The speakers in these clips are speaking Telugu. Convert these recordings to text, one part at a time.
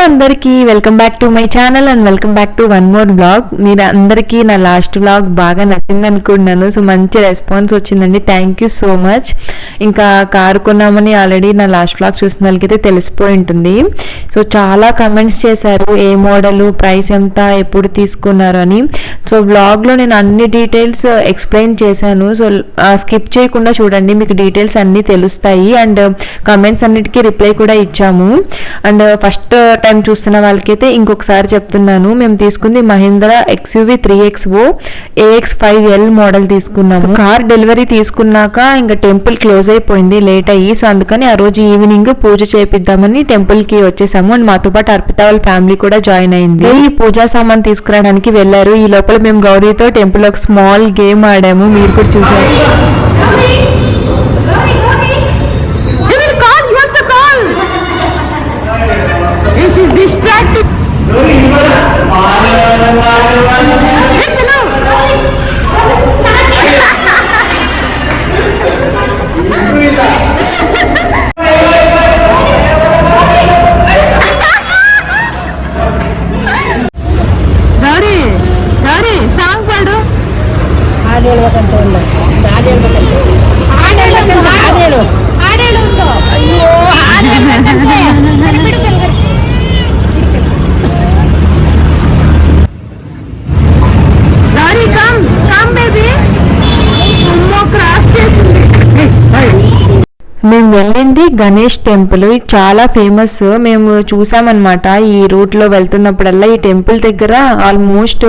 అందరికీ welcome back to my channel and welcome back to one more blog. మీరు అందరికీ నా లాస్ట్ బ్లాగ్ బాగా నచ్చింది అనుకుంటున్నాను. సో మంచి రెస్పాన్స్ వచ్చిందండి, థ్యాంక్ యూ సో మచ్. ఇంకా కారు కొన్నామని ఆల్రెడీ నా లాస్ట్ బ్లాగ్ చూసిన వాళ్ళకైతే తెలిసిపోయి ఉంటుంది. సో చాలా కమెంట్స్ చేశారు, ఏ మోడల్, ప్రైస్ ఎంత, ఎప్పుడు తీసుకున్నారు అని. సో బ్లాగ్లో నేను అన్ని డీటెయిల్స్ ఎక్స్ప్లెయిన్ చేశాను. సో స్కిప్ చేయకుండా చూడండి, మీకు డీటెయిల్స్ అన్నీ తెలుస్తాయి. అండ్ కమెంట్స్ అన్నిటికీ రిప్లై కూడా ఇచ్చాము. అండ్ ఫస్ట్ టైం చూస్తున్న వాళ్ళకైతే ఇంకొకసారి చెప్తున్నాను, మేము తీసుకుంది Mahindra XUV 3XO AX5L model తీసుకున్నాము. కార్ డెలివరీ తీసుకున్నాక ఇంకా టెంపుల్ క్లోజ్ అయిపోయింది లేట్ అయ్యి. సో అందుకని ఆ రోజు ఈవినింగ్ పూజ చేపిద్దామని టెంపుల్ కి వచ్చేసాము. అండ్ మాతో పాటు అర్పిత వాళ్ళ ఫ్యామిలీ కూడా జాయిన్ అయింది. ఈ పూజా సామాన్ తీసుకురావడానికి వెళ్ళారు. ఈ లోపల మేము గౌరీతో టెంపుల్ ఒక స్మాల్ గేమ్ ఆడాము, మీరు కూడా చూసారు. She's distracted. Gauri, song padu. ఆడేళ్ళు అయ్యో మేము వెళ్ళింది గణేష్ టెంపుల్, చాలా ఫేమస్. మేము చూసామన్నమాట ఈ రూట్ లో వెళ్తున్నప్పుడల్లా. ఈ టెంపుల్ దగ్గర ఆల్మోస్ట్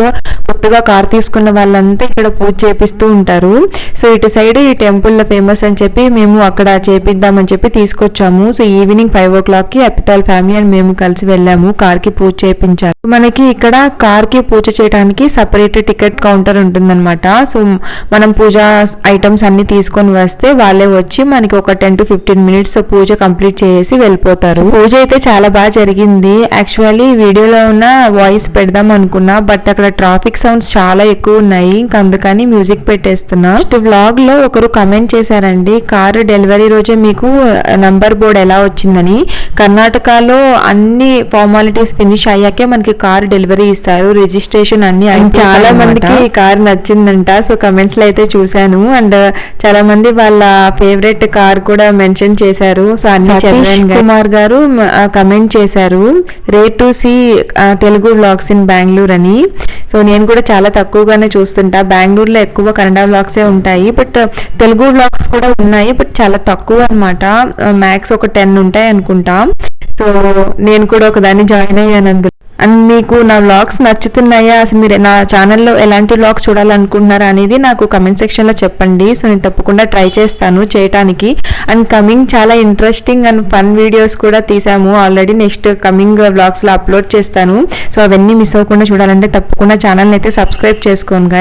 కొత్తగా కార్ తీసుకున్న వాళ్ళంతా ఇక్కడ పూజ చేపిస్తూ ఉంటారు. సో ఇటు సైడ్ ఈ టెంపుల్ ఫేమస్ అని చెప్పి మేము అక్కడ చేపిద్దామని చెప్పి తీసుకొచ్చాము. సో ఈవినింగ్ 5 o'clock కి అపితాల్ ఫ్యామిలీ అండ్ మేము కలిసి వెళ్ళాము, కార్ కి పూజ చేయించారు. మనకి ఇక్కడ కార్ కి పూజ చేయడానికి సపరేట్ టికెట్ కౌంటర్ ఉంటుందన్నమాట. సో మనం పూజ ఐటమ్స్ అన్ని తీసుకొని వస్తే వాళ్ళే వచ్చి మనకి ఒక 10 to 15 minutes పూజ కంప్లీట్ చేసి వెళ్ళిపోతారు. పూజ అయితే చాలా బాగా జరిగింది. యాక్చువల్లీ వీడియోలో ఉన్న వాయిస్ పెడదాం అనుకున్నా, బట్ అక్కడ ట్రాఫిక్ సౌండ్స్ చాలా ఎక్కువ ఉన్నాయి, ఇంకా అందుకని మ్యూజిక్ పెట్టేస్తున్నా. ఫస్ట్ వ్లాగ్ లో ఒకరు కమెంట్ చేశారండి, కారు డెలివరీ రోజే మీకు నంబర్ బోర్డ్ ఎలా వచ్చిందని. కర్ణాటకలో అన్ని ఫార్మాలిటీస్ ఫినిష్ అయ్యాకే మనకి కారు డెలివరీ ఇస్తారు, రిజిస్ట్రేషన్ అన్ని. చాలా మందికి ఈ కారు నచ్చిందంట. సో కమెంట్స్ లో అయితే చూశాను. అండ్ చాలా మంది వాళ్ళ ఫేవరెట్ కార్ కూడా మెన్షన్ చేశారు. సో సతీష్ కుమార్ గారు కమెంట్ చేశారు, rate to see Telugu vlogs in Bengaluru అని. సో నేను కూడా చాలా తక్కువగానే చూస్తుంటా, బెంగళూరులో ఎక్కువ కన్నడ వ్లాగ్సే ఉంటాయి, బట్ తెలుగు వ్లాగ్స్ కూడా ఉన్నాయి, బట్ చాలా తక్కువ అనమాట. మ్యాక్స్ ఒక 10 ఉంటాయి అనుకుంటా. సో నేను కూడా ఒకదాన్ని జాయిన్ అయ్యాను అందులో. అండ్ మీకు నా వ్లాగ్స్ నచ్చుతున్నాయా, అసలు మీరు నా ఛానల్లో ఎలాంటి వ్లాగ్స్ చూడాలనుకుంటున్నారా అనేది నాకు కమెంట్ సెక్షన్లో చెప్పండి. సో నేను తప్పకుండా ట్రై చేస్తాను చేయటానికి. అండ్ కమింగ్ చాలా ఇంట్రెస్టింగ్ అండ్ ఫన్ వీడియోస్ కూడా తీసాము ఆల్రెడీ, నెక్స్ట్ కమింగ్ వ్లాగ్స్లో అప్లోడ్ చేస్తాను. సో అవన్నీ మిస్ అవ్వకుండా చూడాలంటే తప్పకుండా ఛానల్ని అయితే సబ్స్క్రైబ్ చేసుకోండి.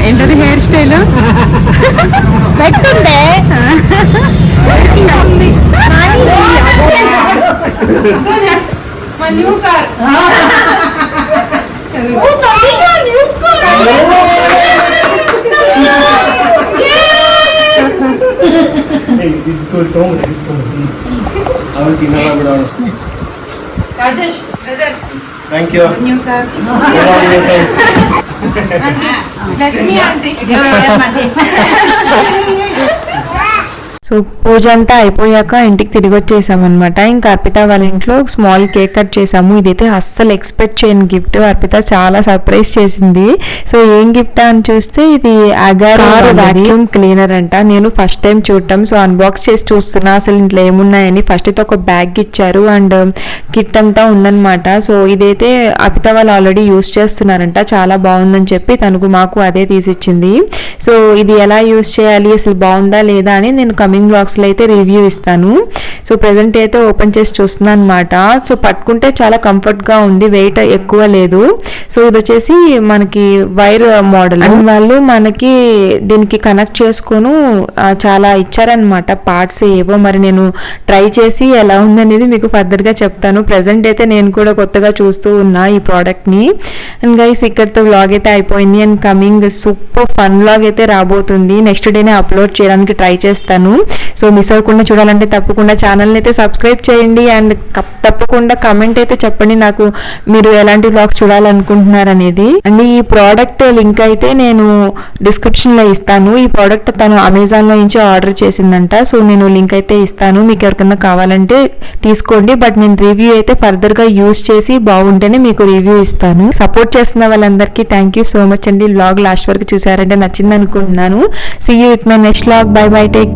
ఏంటది హెయిర్ స్టైల్? పెట్టిందే new car Rajesh thank you. New car Lakshmi aunty. So పూజ అంతా అయిపోయాక ఇంటికి తిరిగి వచ్చేసాం అనమాట. ఇంకా అర్పిత వాళ్ళ ఇంట్లో స్మాల్ కేక్ కట్ చేసాము. ఇదైతే అస్సలు ఎక్స్పెక్ట్ చేయని గిఫ్ట్. అర్పిత చాలా సర్ప్రైజ్ చేసింది. సో ఏం గిఫ్ట్ అని చూస్తే ఇది అగారో వాక్యూమ్ క్లీనర్ అంట. నేను ఫస్ట్ టైం చూడటం. సో అన్బాక్స్ చేసి చూస్తున్నా అసలు ఇంట్లో ఏమున్నాయని. ఫస్ట్ అయితే ఒక బ్యాగ్ ఇచ్చారు అండ్ కిట్ అంతా ఉందన్నమాట. సో ఇదైతే అర్పిత వాళ్ళు ఆల్రెడీ యూస్ చేస్తున్నారంట. చాలా బాగుందని చెప్పి తనకు మాకు అదే తీసిచ్చింది. సో ఇది ఎలా యూస్ చేయాలి, అసలు బాగుందా లేదా అని నేను కమింగ్ బ్లాగ్స్ లో అయితే రివ్యూ ఇస్తాను. సో ప్రెసెంట్ అయితే ఓపెన్ చేసి చూస్తున్నాను అనమాట. సో పట్టుకుంటే చాలా కంఫర్ట్ గా ఉంది, వెయిట్ ఎక్కువ లేదు. సో ఇది వచ్చేసి మనకి వైర్ మోడల్ అండ్ వాళ్ళు మనకి దీనికి కనెక్ట్ చేసుకొని చాలా ఇచ్చారనమాట పార్ట్స్ ఏవో. మరి నేను ట్రై చేసి ఎలా ఉందనేది మీకు ఫర్దర్ గా చెప్తాను. ప్రెసెంట్ అయితే నేను కూడా కొత్తగా చూస్తూ ఉన్నా ఈ ప్రోడక్ట్ ని. అండ్ గైస్ ఇక్కడితో వ్లాగ్ అయితే అయిపోయింది. And coming super fun vlog అయితే రాబోతుంది. నెక్స్ట్ డేనే అప్లోడ్ చేయడానికి ట్రై చేస్తాను. సో మిస్ అవ్వకుండా చూడాలంటే తప్పకుండా ఛానల్ని అయితే సబ్స్క్రైబ్ చేయండి. అండ్ తప్పకుండా కమెంట్ అయితే చెప్పండి నాకు మీరు ఎలాంటి వ్లాగ్స్ చూడాలనుకుంటున్నారు అనేది. అండ్ ఈ ప్రోడక్ట్ లింక్ అయితే నేను డిస్క్రిప్షన్ లో ఇస్తాను. ఈ ప్రోడక్ట్ తను అమెజాన్ లో నుంచి ఆర్డర్ చేసిందంట. సో నేను లింక్ అయితే ఇస్తాను, మీకు ఎవరికైనా కావాలంటే తీసుకోండి. బట్ నేను రివ్యూ అయితే ఫర్దర్ గా యూజ్ చేసి బాగుంటేనే మీకు రివ్యూ ఇస్తాను. సపోర్ట్ చేస్తున్న వాళ్ళందరికీ థ్యాంక్ యూ సో మచ్ అండి. వ్లాగ్ లాస్ట్ వరకు చూసారంటే నచ్చింది అనుకుంటున్నాను. See you with my next vlog. Bye bye, take